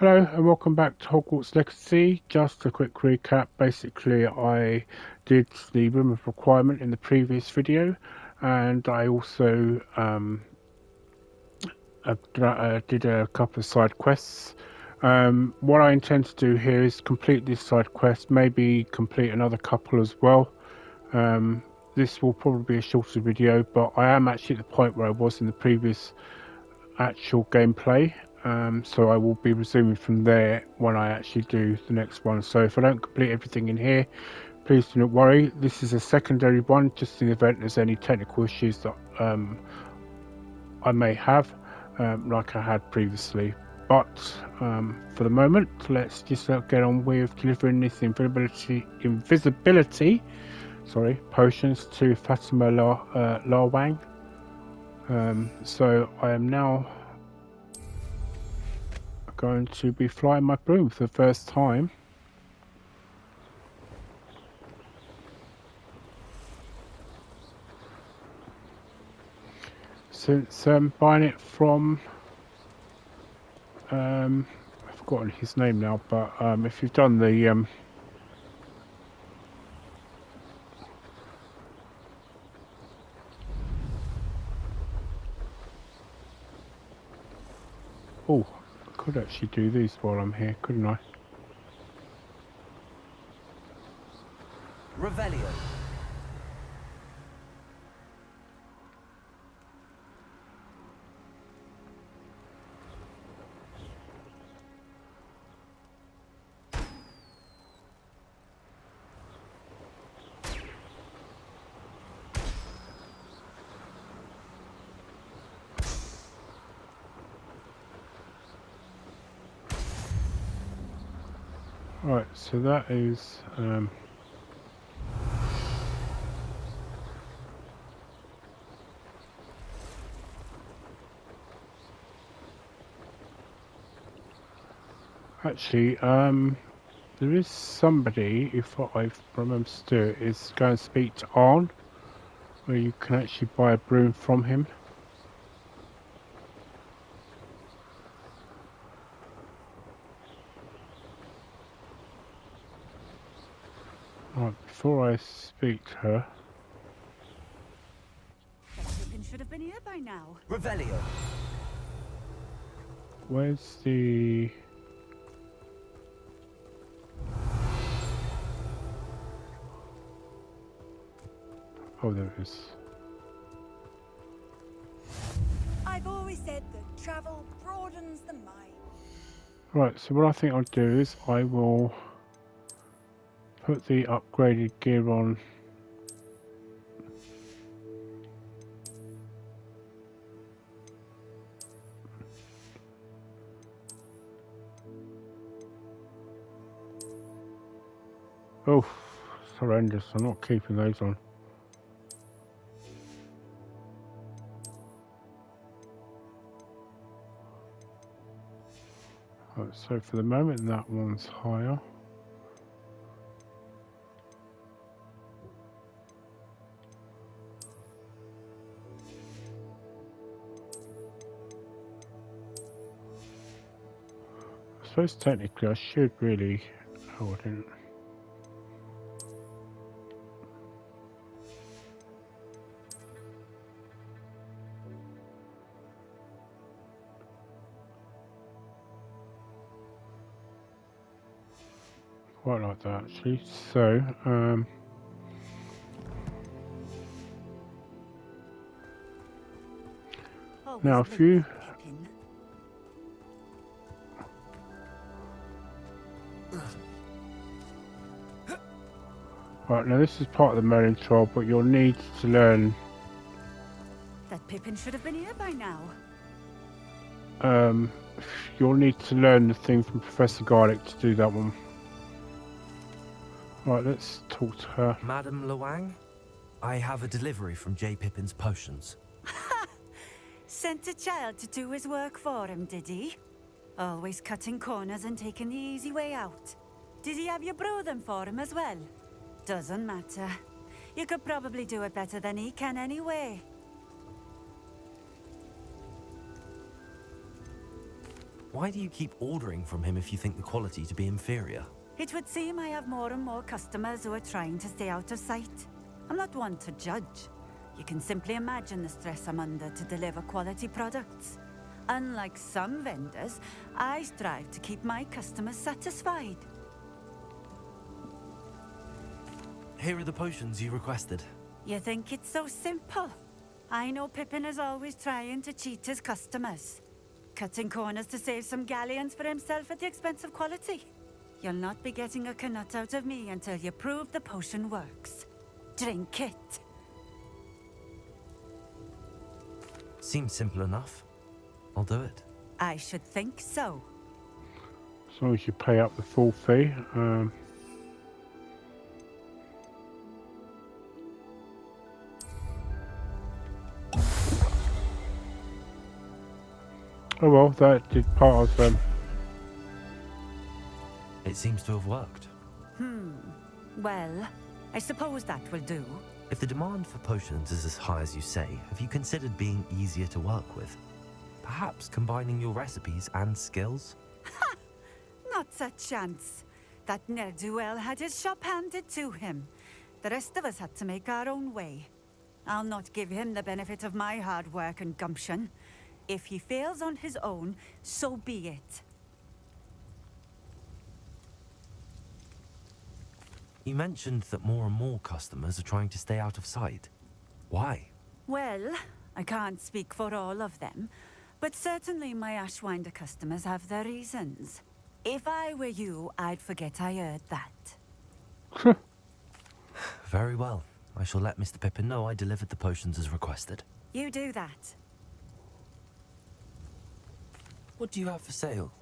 Hello and welcome back to Hogwarts Legacy. Just a quick recap. Basically, I did the room of requirement in the previous video, and I also did a couple of side quests. What I intend to do here is complete this side quest, maybe complete another couple as well. This will probably be a shorter video, but I am actually at the point where I was in the previous actual gameplay. So I will be resuming from there when I actually do the next one. So if I don't complete everything in here, please do not worry. This is a secondary one, just in the event there's any technical issues that I may have, like I had previously. But for the moment, let's just get on with delivering this invisibility potions to Fatima Larwang. So I am now going to be flying my broom for the first time. Since buying it from I've forgotten his name now, but if you've done the oh, I could actually do these while I'm here, couldn't I? Revelio. Right, so that is actually there is somebody, if I remember to do it, is go and speak to Arn, where you can actually buy a broom from him. Right, before I speak to her. Pippin should have been here by now. Revelio. Where's the... Oh, there it is. I've always said that travel broadens the mind. Right, so what I think I'll do is I will put the upgraded gear on. Oh, it's horrendous. I'm not keeping those on. Right, so for the moment that one's higher. I suppose technically I should really... Oh, I didn't. Quite like that actually. So, now if you... Right, now this is part of the Merlin trial, but you'll need to learn... That Pippin should have been here by now. You'll need to learn the thing from Professor Garlic to do that one. Right, let's talk to her. Madam Lawang, I have a delivery from J. Pippin's potions. Sent a child to do his work for him, did he? Always cutting corners and taking the easy way out. Did he have you brew them for him as well? Doesn't matter. You could probably do it better than he can anyway. Why do you keep ordering from him if you think the quality to be inferior? It would seem I have more and more customers who are trying to stay out of sight. I'm not one to judge. You can simply imagine the stress I'm under to deliver quality products. Unlike some vendors, I strive to keep my customers satisfied. Here are the potions you requested. You think it's so simple? I know Pippin is always trying to cheat his customers, cutting corners to save some galleons for himself at the expense of quality. You'll not be getting a canut out of me until you prove the potion works. Drink it. Seems simple enough. I'll do it. I should think so. As long as you pay up the full fee. Oh well, that did part of It seems to have worked. Well, I suppose that will do. If the demand for potions is as high as you say, have you considered being easier to work with? Perhaps combining your recipes and skills? Not a chance. That ne'er-do-well had his shop handed to him. The rest of us had to make our own way. I'll not give him the benefit of my hard work and gumption. If he fails on his own, so be it. You mentioned that more and more customers are trying to stay out of sight. Why? Well, I can't speak for all of them, but certainly my Ashwinder customers have their reasons. If I were you, I'd forget I heard that. Very well. I shall let Mr. Pippin know I delivered the potions as requested. You do that. What do you have for sale?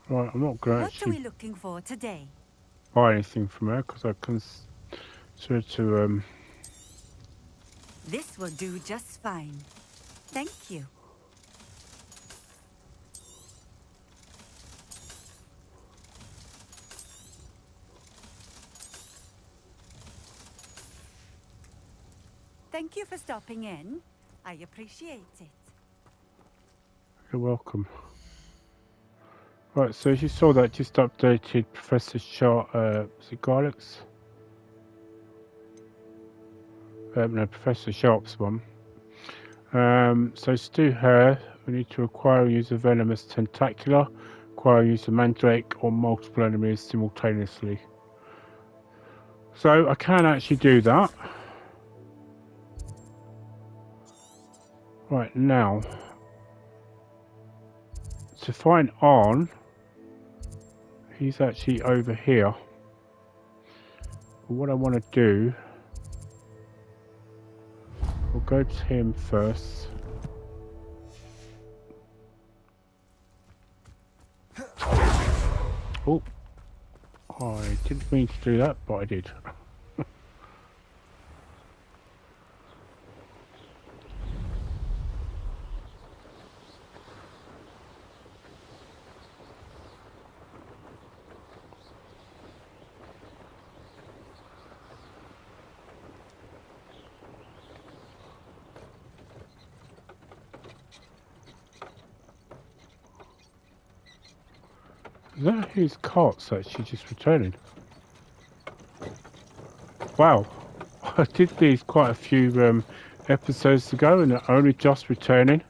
right, I'm not going to What are we actually looking for today? buy anything from her because I consider to This will do just fine. Thank you. Thank you for stopping in. I appreciate it. You're welcome. Right, so as you saw, that just updated Professor Sharp, is it Garlics? No, Professor Sharp's one. So to do her, we need to acquire or use a venomous tentacular, acquire or use a mandrake, or multiple enemies simultaneously. So I can actually do that. Right, now to find Arn, he's actually over here. But what I want to do, we'll go to him first. Oh, I didn't mean to do that, but I did. Is that his cart's actually just returning? Wow, I did these quite a few episodes ago and they're only just returning.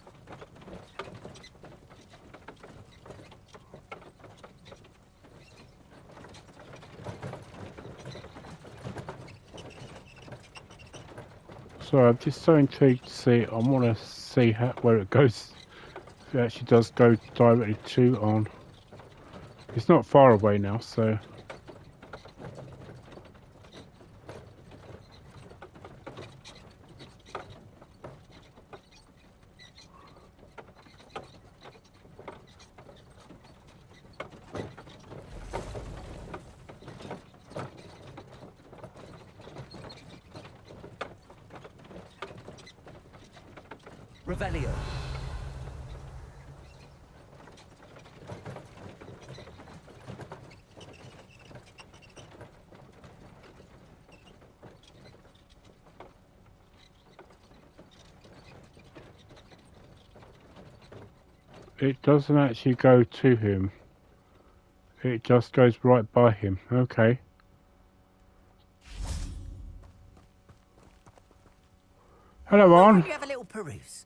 So I'm just so intrigued to see, I want to see where it goes. If it actually does go directly to Arn. It's not far away now, so... Revelio. It doesn't actually go to him. It just goes right by him. Okay. Hello, Why Arn. don't you have a little peruse?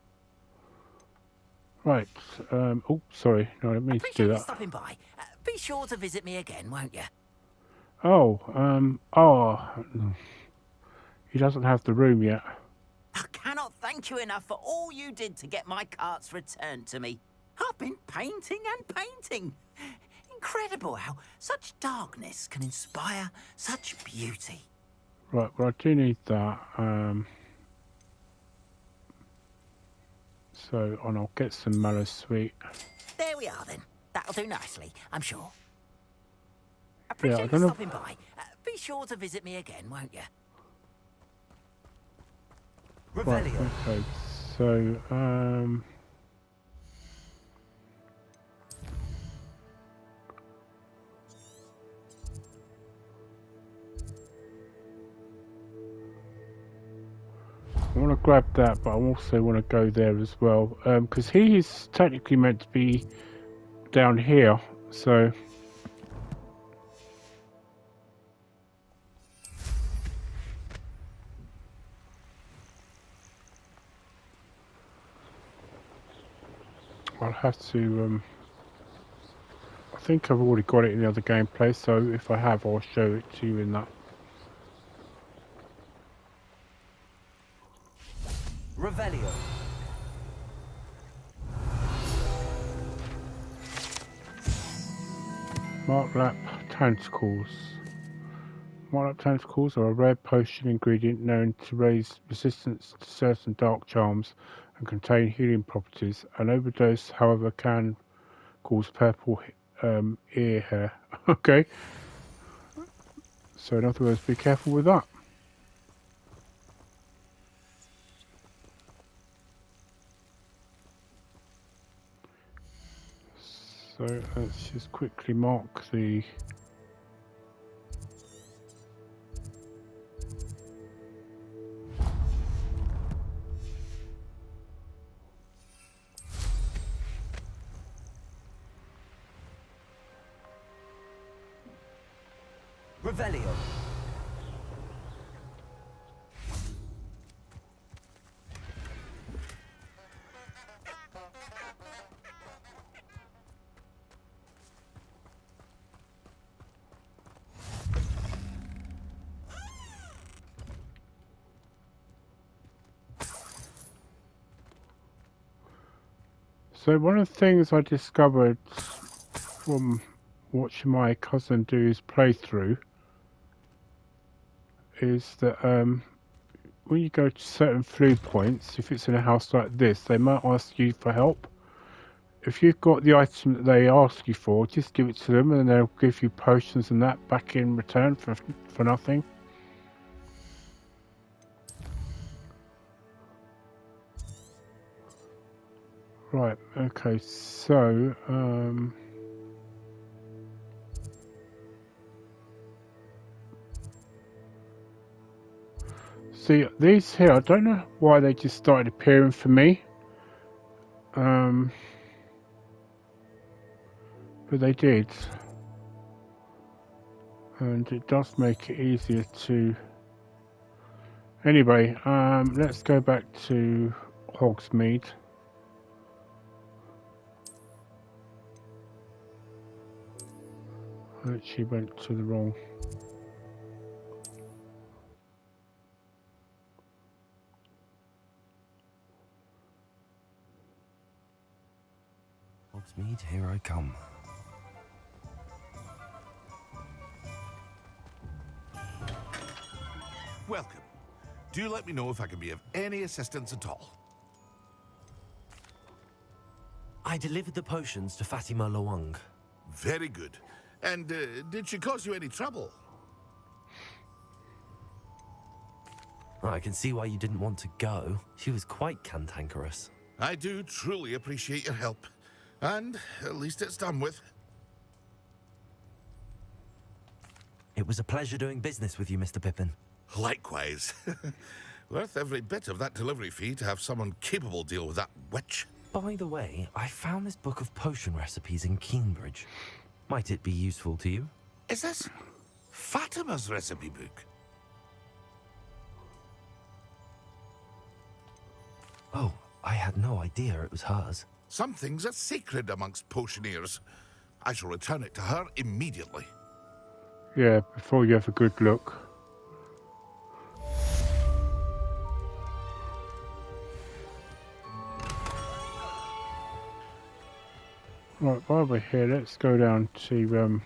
Right. Oh, sorry. No, I didn't mean to Appreciate do you that. stopping by. Be sure to visit me again, won't you? Oh, he doesn't have the room yet. I cannot thank you enough for all you did to get my carts returned to me. I've been painting and painting. Incredible how such darkness can inspire such beauty. Right, well, I do need that. So, and I'll get some mallow sweet. There we are then. That'll do nicely, I'm sure. I Appreciate don't you know. stopping by. Be sure to visit me again, won't you? Right, Revelio. okay. So, I want to grab that, but I also want to go there as well, because he is technically meant to be down here, so... I'll have to, I think I've already got it in the other gameplay, so if I have, I'll show it to you in that. Revelio. Marklap tentacles. Marklap tentacles are a rare potion ingredient known to raise resistance to certain dark charms and contain healing properties. An overdose, however, can cause purple ear hair. Okay. So in other words, be careful with that. So let's just quickly mark the... Revelio. So one of the things I discovered from watching my cousin do his playthrough is that when you go to certain food points, if it's in a house like this, they might ask you for help. If you've got the item that they ask you for, just give it to them and they'll give you potions and that back in return for nothing. Right, okay, so see, these here, I don't know why they just started appearing for me. But they did. And it does make it easier to... Anyway, let's go back to Hogsmeade. I actually went to the wrong... Hogsmeade, here I come. Welcome. Do let me know if I can be of any assistance at all. I delivered the potions to Fatima Lawang. Very good. And did she cause you any trouble? I can see why you didn't want to go. She was quite cantankerous. I do truly appreciate your help. And at least it's done with. It was a pleasure doing business with you, Mr. Pippin. Likewise. Worth every bit of that delivery fee to have someone capable deal with that witch. By the way, I found this book of potion recipes in Cambridge. Might it be useful to you? Is this Fatima's recipe book? Oh, I had no idea it was hers. Some things are sacred amongst potioneers. I shall return it to her immediately. Yeah, before you have a good look. Right, while we're here, let's go down to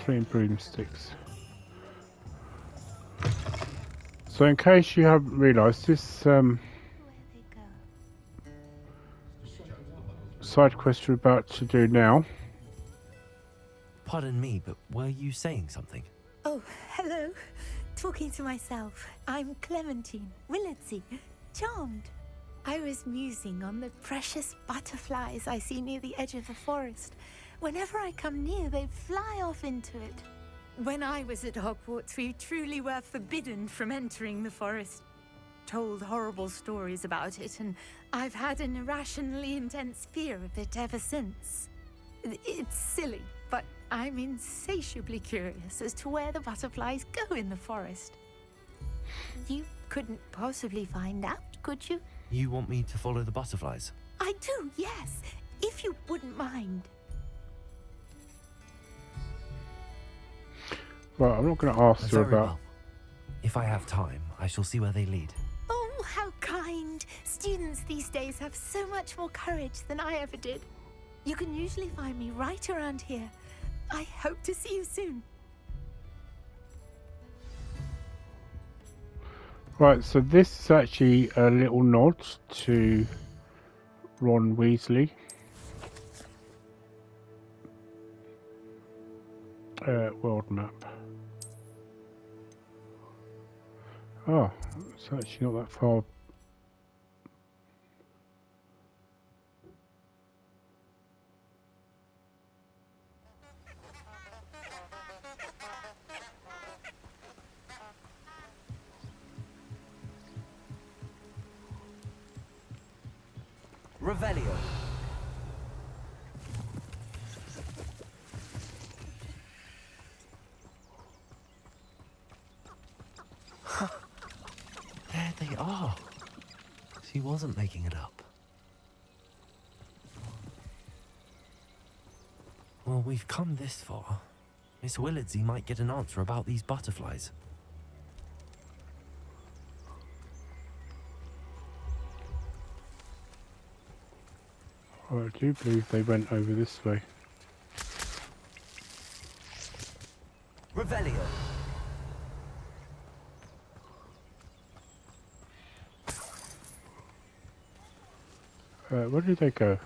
three broomsticks. So in case you haven't realised, this side quest we're about to do now. Pardon me, but were you saying something? Oh, hello. Talking to myself. I'm Clementine, Willardsy, charmed. I was musing on the precious butterflies I see near the edge of the forest. Whenever I come near, they fly off into it. When I was at Hogwarts, we truly were forbidden from entering the forest. Told horrible stories about it, and I've had an irrationally intense fear of it ever since. It's silly, but I'm insatiably curious as to where the butterflies go in the forest. You couldn't possibly find out, could you? You want me to follow the butterflies? I do, yes, if you wouldn't mind. Well, I'm not going to ask her Very about. well. If I have time, I shall see where they lead. Oh, how kind. Students these days have so much more courage than I ever did. You can usually find me right around here. I hope to see you soon. Right, so this is actually a little nod to Ron Weasley. World map. Oh, it's actually not that far. Revelio. There they are. She wasn't making it up. Well, we've come this far. Miss Willardsy might get an answer about these butterflies. Oh, I do believe they went over this way. Revelio. Where did they go?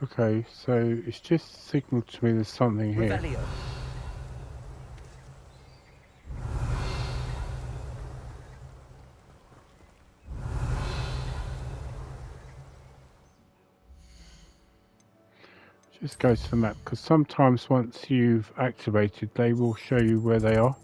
Okay, so it's just signaled to me there's something here. Revelio. Just go to the map, because sometimes once you've activated, they will show you where they are.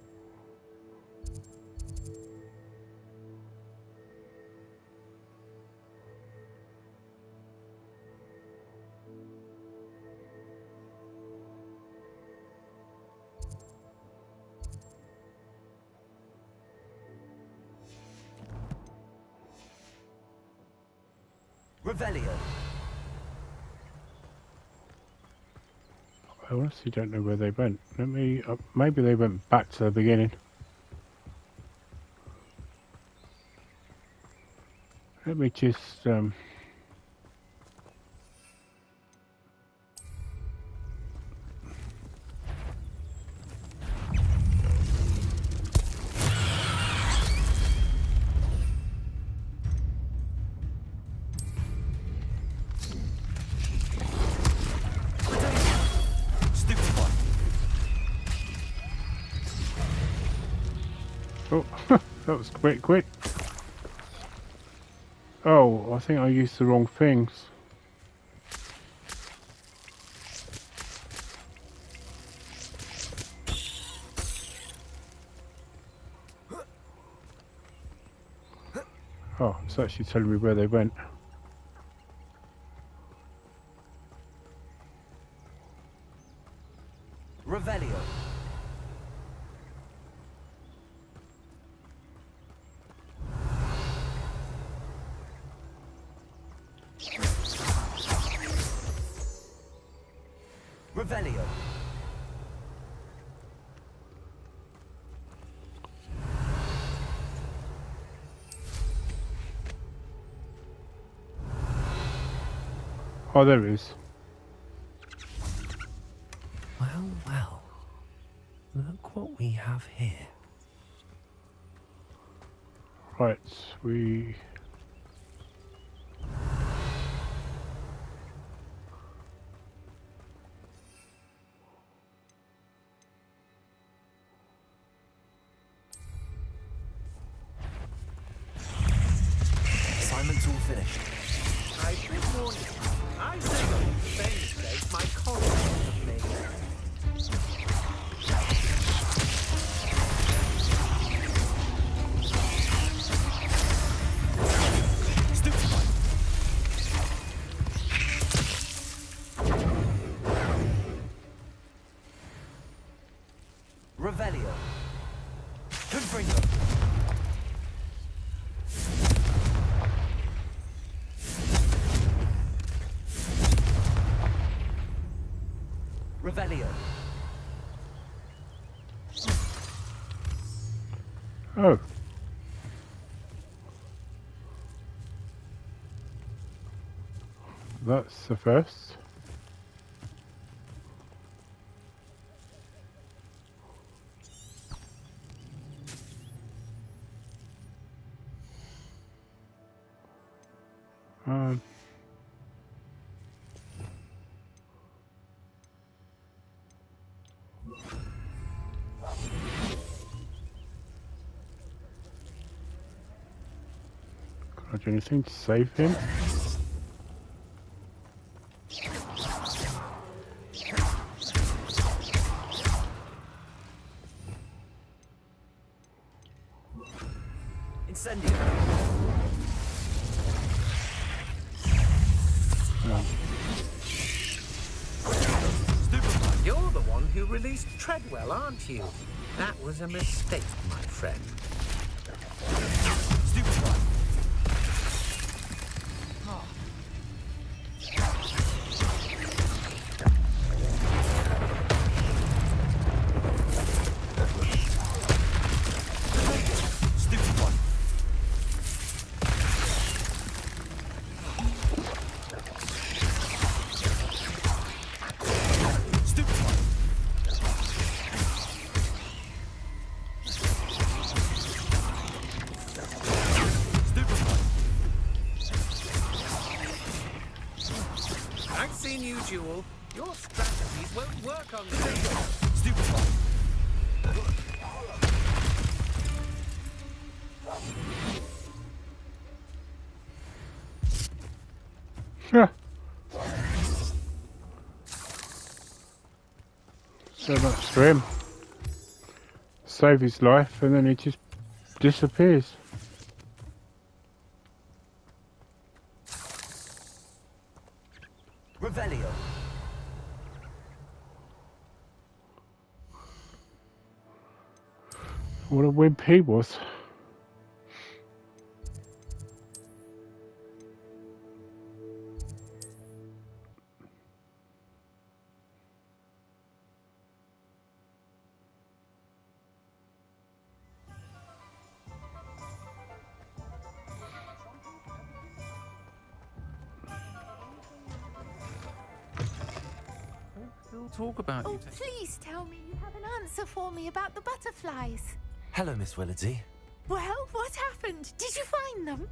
Revelio. I honestly don't know where they went. Let me. Maybe they went back to the beginning. Let me just. That was quick. Oh, I think I used the wrong things. Oh, it's actually telling me where they went. Revelio. Revelio. Oh, there it is. Well. Look what we have here. Right, we... Assignment's all finished. I've been warning you. I say not the same mistake my colleagues have made. Revelio. Confringo. Revelio. Oh. That's the first. Can I do anything to save him? Incendio. You're the one who released Treadwell, aren't you? That was a mistake, my friend. Stupefy. I've seen you, Jewel. Your strategies won't work on me. Stupefy. Yeah. So that's for him. Save his life and then he just disappears. Revelio. What a wimp he was. We'll talk about Oh, you. please tell me you have an answer for me about the butterflies. Hello, Miss Willardsy. Well, what happened? Did you find them?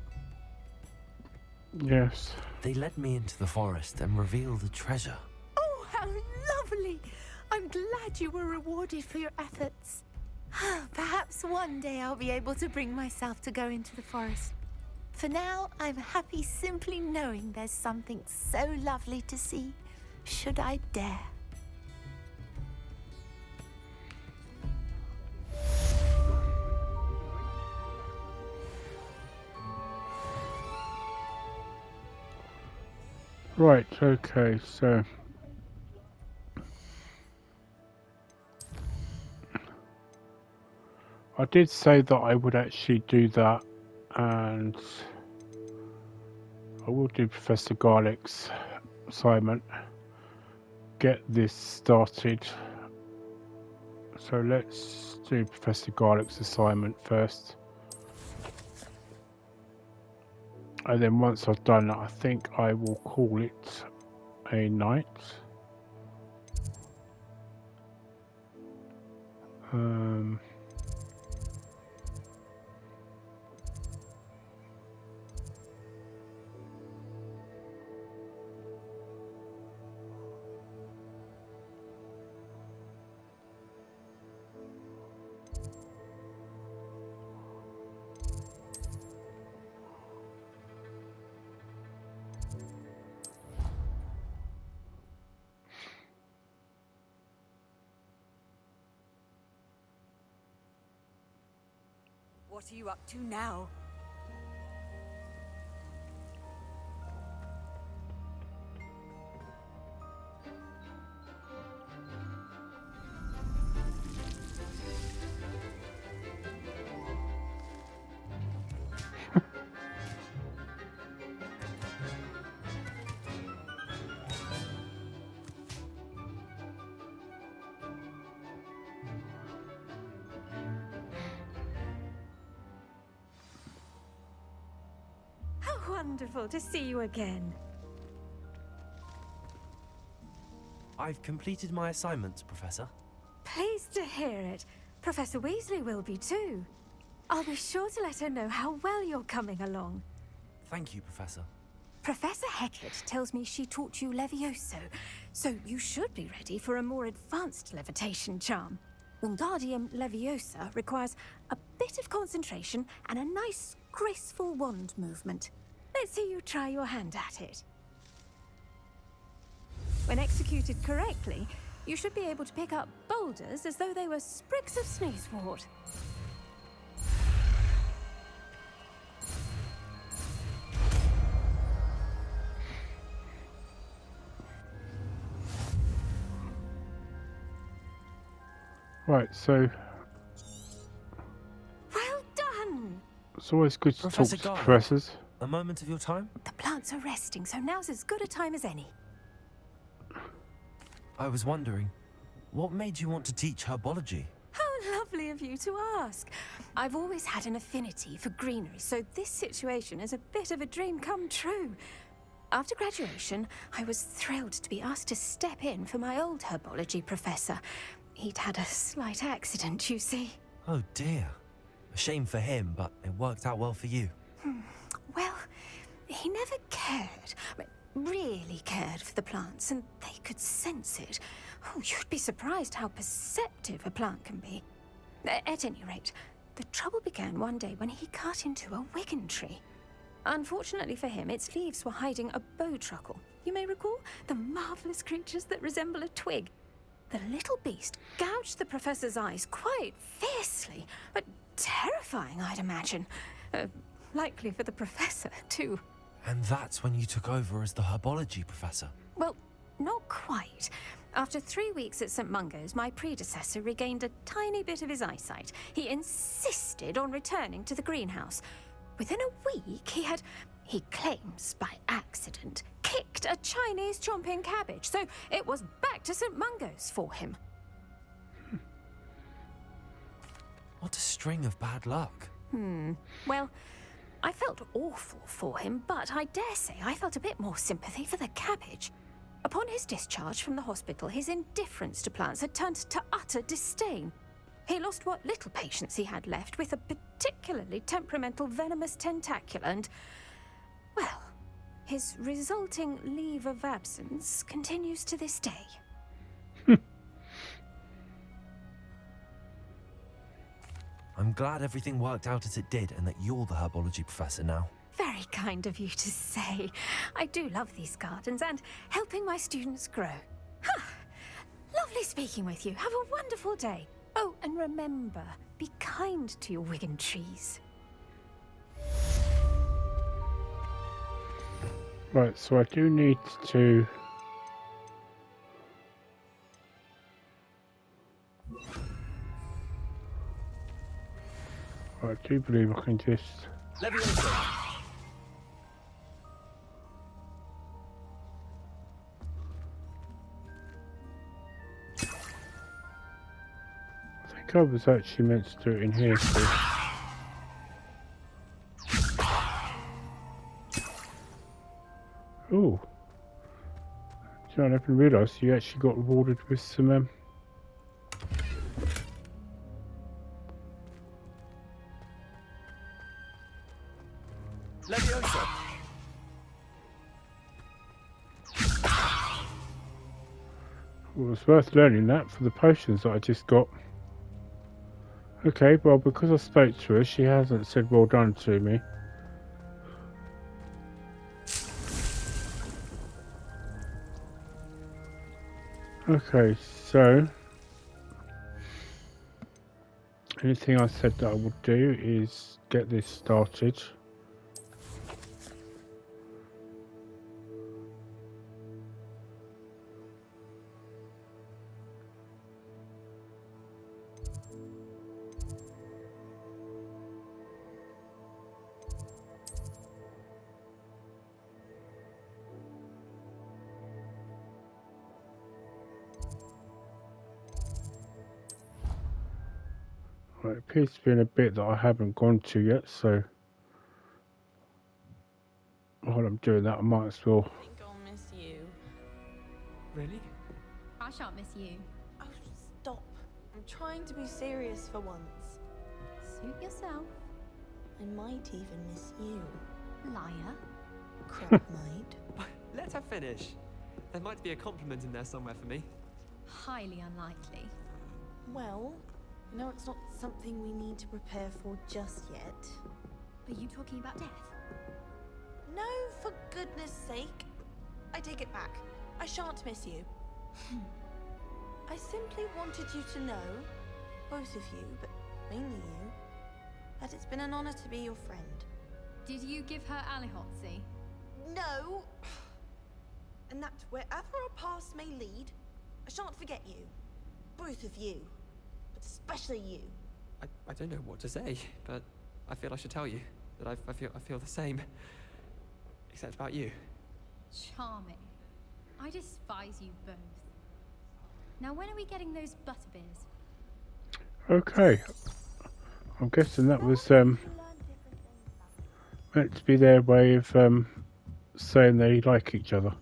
Yes. They led me into the forest and revealed a treasure. Oh, how lovely! I'm glad you were rewarded for your efforts. Perhaps one day I'll be able to bring myself to go into the forest. For now, I'm happy simply knowing there's something so lovely to see, should I dare. Right, okay, so I did say that I would actually do that, and I will do Professor Garlick's assignment, get this started. So let's do Professor Garlick's assignment first. And then once I've done that, I think I will call it a night. What are you up to now? Wonderful to see you again. I've completed my assignments, Professor. Pleased to hear it. Professor Weasley will be too. I'll be sure to let her know how well you're coming along. Thank you, Professor. Professor Hecat tells me she taught you Levioso, so you should be ready for a more advanced levitation charm. Wingardium Leviosa requires a bit of concentration and a nice, graceful wand movement. Let's see you try your hand at it. When executed correctly, you should be able to pick up boulders as though they were sprigs of sneezewort. Right, so Well done! it's always good to Professor talk to Garlick. professors. A moment of your time? The plants are resting, so now's as good a time as any. I was wondering, what made you want to teach herbology? How lovely of you to ask. I've always had an affinity for greenery, so this situation is a bit of a dream come true. After graduation, I was thrilled to be asked to step in for my old herbology professor. He'd had a slight accident, you see. Oh dear. A shame for him, but it worked out well for you. Well, he never cared, really cared for the plants, and they could sense it. Oh, you'd be surprised how perceptive a plant can be. At any rate, the trouble began one day when he cut into a Wigan tree. Unfortunately for him, its leaves were hiding a bowtruckle. You may recall the marvellous creatures that resemble a twig. The little beast gouged the professor's eyes quite fiercely, but terrifying, I'd imagine. Likely for the professor, too. And that's when you took over as the herbology professor. Well, not quite. After 3 weeks at St. Mungo's, my predecessor regained a tiny bit of his eyesight. He insisted on returning to the greenhouse. Within a week, he claims by accident, kicked a Chinese chomping cabbage, so it was back to St. Mungo's for him. What a string of bad luck. Well, I felt awful for him, but I dare say I felt a bit more sympathy for the cabbage. Upon his discharge from the hospital, his indifference to plants had turned to utter disdain. He lost what little patience he had left with a particularly temperamental venomous tentacula and, well, his resulting leave of absence continues to this day. I'm glad everything worked out as it did and that you're the herbology professor now. Very kind of you to say. I do love these gardens and helping my students grow. Huh. Lovely speaking with you. Have a wonderful day. Oh, and remember, be kind to your Wigan trees. Right, so I do need to... I do believe I can just... Leviosa. I think I was actually meant to do it in here, so... Ooh. Do you know, I never realised you actually got rewarded with some, Leviosa. Well, it was worth learning that for the potions that I just got. Okay, well, because I spoke to her, she hasn't said well done to me. Okay, so anything I said that I would do is get this started. Right, it appears to be in a bit that I haven't gone to yet, so while I'm doing that I might as well. I think I'll miss you. Really? I shan't miss you. Oh, stop. I'm trying to be serious for once. Suit yourself, I might even miss you. liar. Crap might. Let her finish. There might be a compliment in there somewhere for me. Highly unlikely. Well, you know it's not something we need to prepare for just yet. Are you talking about death? No, for goodness sake. I take it back. I shan't miss you. I simply wanted you to know, both of you, but mainly you, that it's been an honor to be your friend. Did you give her alihotsy? No! And that wherever our paths may lead, I shan't forget you. Both of you. But especially you. I don't know what to say, but I feel I should tell you that I feel the same. Except about you. Charming. I despise you both. Now when are we getting those butterbeers? Okay, I'm guessing that was meant to be their way of saying they like each other.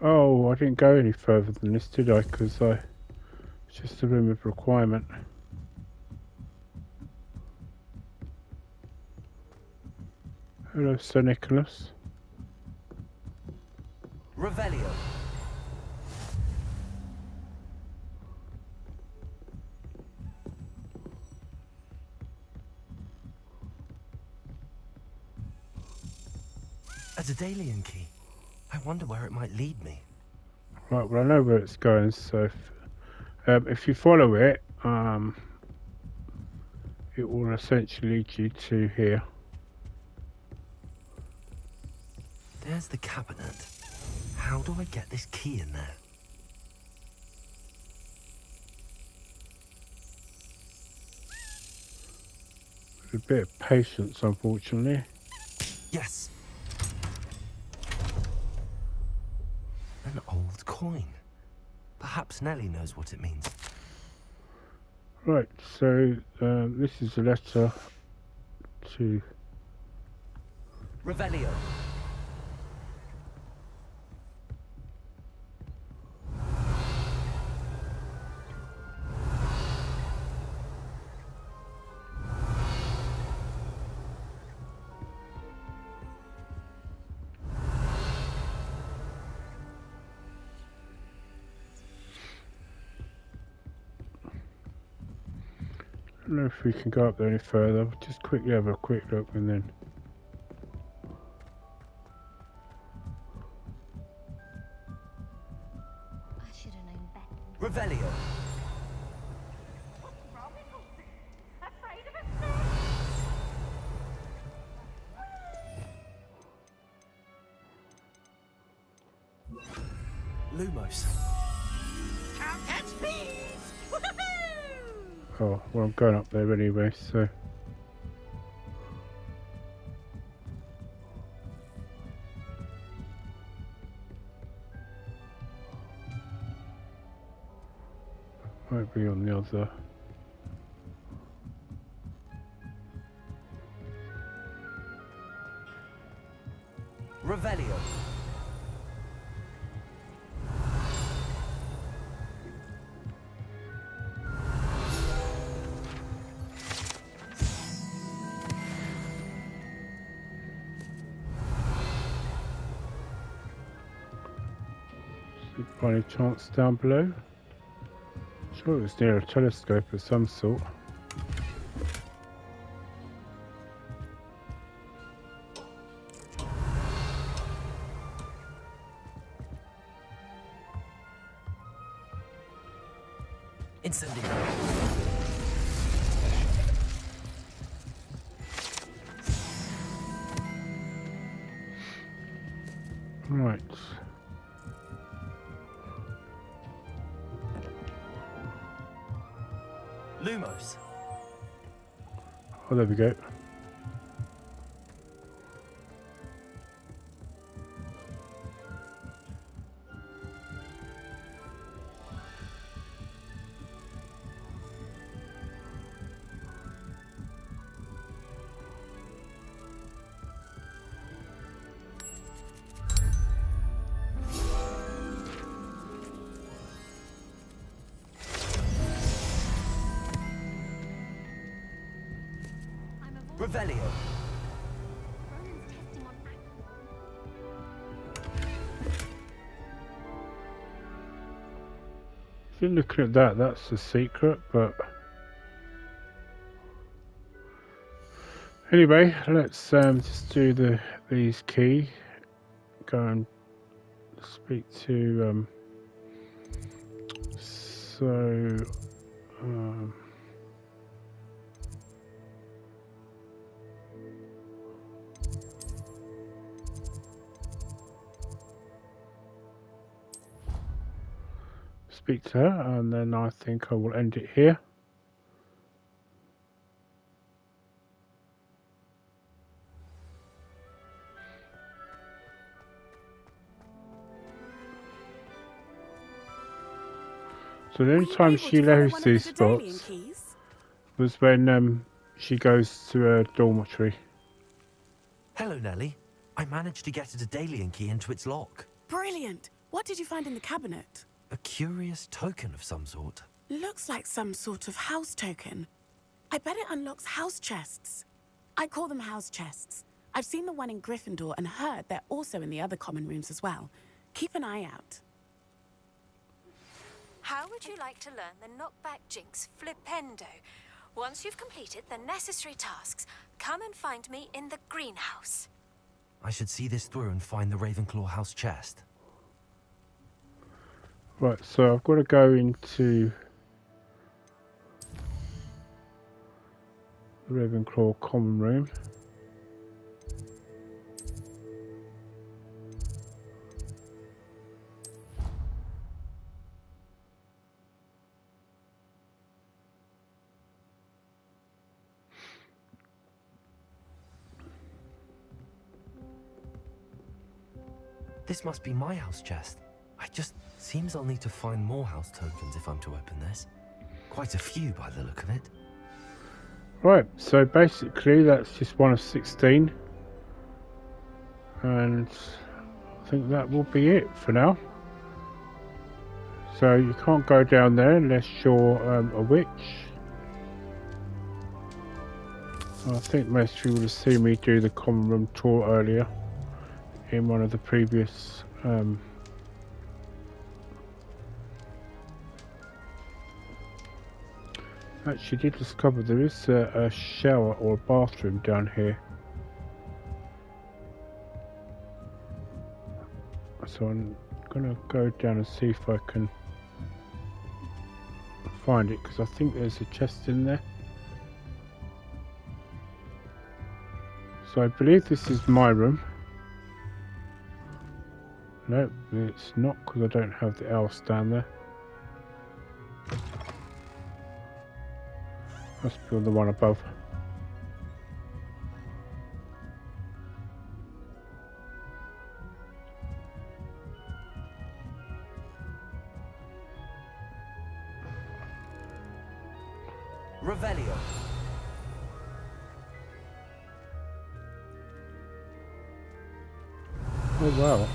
Oh, I didn't go any further than this, did I? Because it's just a room of requirement. Hello, Sir Nicholas. Revelio. A Daedalian key. I wonder where it might lead me. Right, well I know where it's going, so if you follow it, it will essentially lead you to here. There's the cabinet. How do I get this key in there? With a bit of patience, unfortunately. Yes. An old coin. Perhaps Nellie knows what it means. Right, so this is a letter to... Revelio. don't know if we can go up there any further. We'll just quickly have a quick look and then. I should have known better. Revelio. Lumos. Can't catch thieves! Woohoo! Oh, well, I'm going up there anyway, so. Might be on the other. Revelio. See by any chance down below? Sure, it was near a telescope of some sort. Incendio. Right. Lumos. Oh, there we go. Revelio. Ronan's testing on If you're looking at that, that's a secret, but anyway, let's just do these key. Go and speak to speak to her, and then I think I will end it here. So the only time she loses these spots was when she goes to her dormitory. Hello, Nellie. I managed to get a Daedalian key into its lock. Brilliant! What did you find in the cabinet? A curious token of some sort. Looks like some sort of house token. I bet it unlocks house chests. I call them house chests. I've seen the one in Gryffindor and heard they're also in the other common rooms as well. Keep an eye out. How would you like to learn the knockback jinx flipendo? Once you've completed the necessary tasks, come and find me in the greenhouse. I should see this through and find the Ravenclaw house chest. Right, so I've got to go into the Ravenclaw common room. This must be my house chest. Seems I'll need to find more house tokens if I'm to open this. Quite a few by the look of it. Right, so basically that's just one of 16. And I think that will be it for now. So you can't go down there unless you're a witch. I think most of you would have seen me do the common room tour earlier in one of the previous Actually did discover there is a shower or a bathroom down here. So I'm gonna go down and see if I can find it, because I think there's a chest in there. So I believe this is my room. No, it's not, because I don't have the else down there. Must be on the one above. Revelio. Oh wow.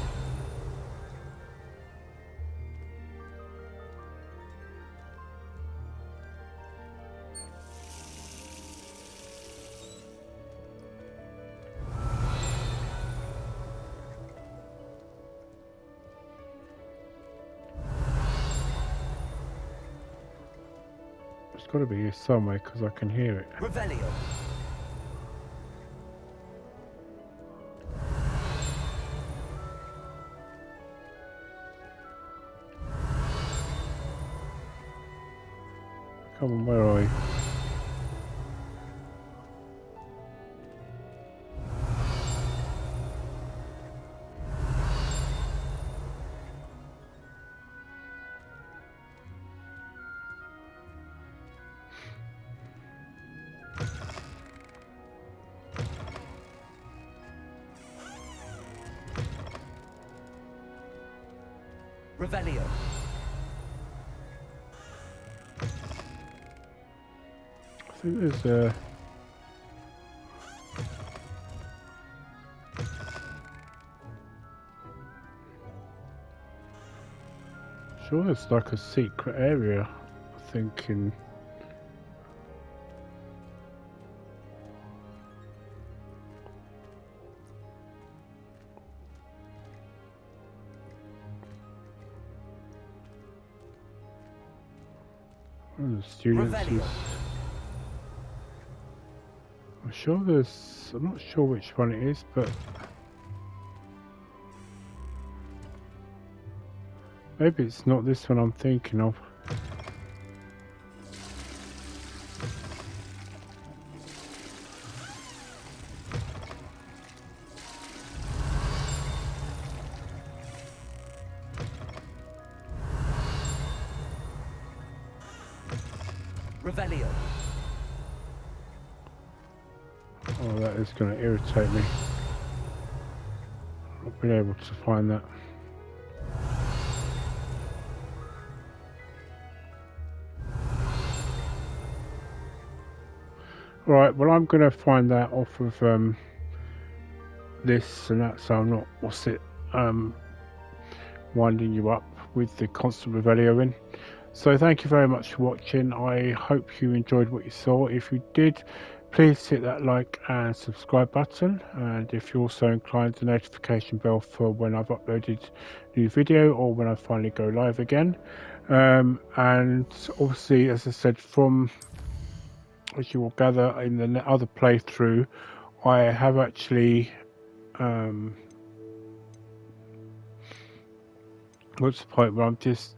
It's got to be here somewhere, because I can hear it. Revelio. Come on, where are you? Revelio. I think there's a... Sure, there's like a secret area, I think, in... One of the students is... I'm sure there's... I'm not sure which one it is, but... Maybe it's not this one I'm thinking of. Revelio. Oh, that is going to irritate me. Not being able to find that. Right, well, I'm going to find that off of this and that, so I'm not, winding you up with the constant Revelio in. So thank you very much for watching. I hope you enjoyed what you saw. If you did, please hit that like and subscribe button, and if you're also inclined, the notification bell for when I've uploaded a new video or when I finally go live again. And obviously, as I said, as you will gather in the other playthrough, I have actually what's the point where I'm just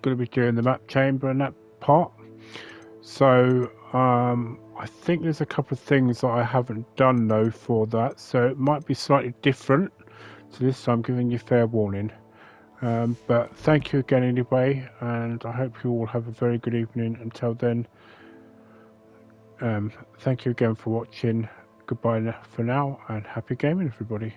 going to be doing the map chamber and that part. So I think there's a couple of things that I haven't done though for that, so it might be slightly different to this, so I'm giving you fair warning. But thank you again anyway, and I hope you all have a very good evening. Until then, thank you again for watching. Goodbye for now, and happy gaming, everybody.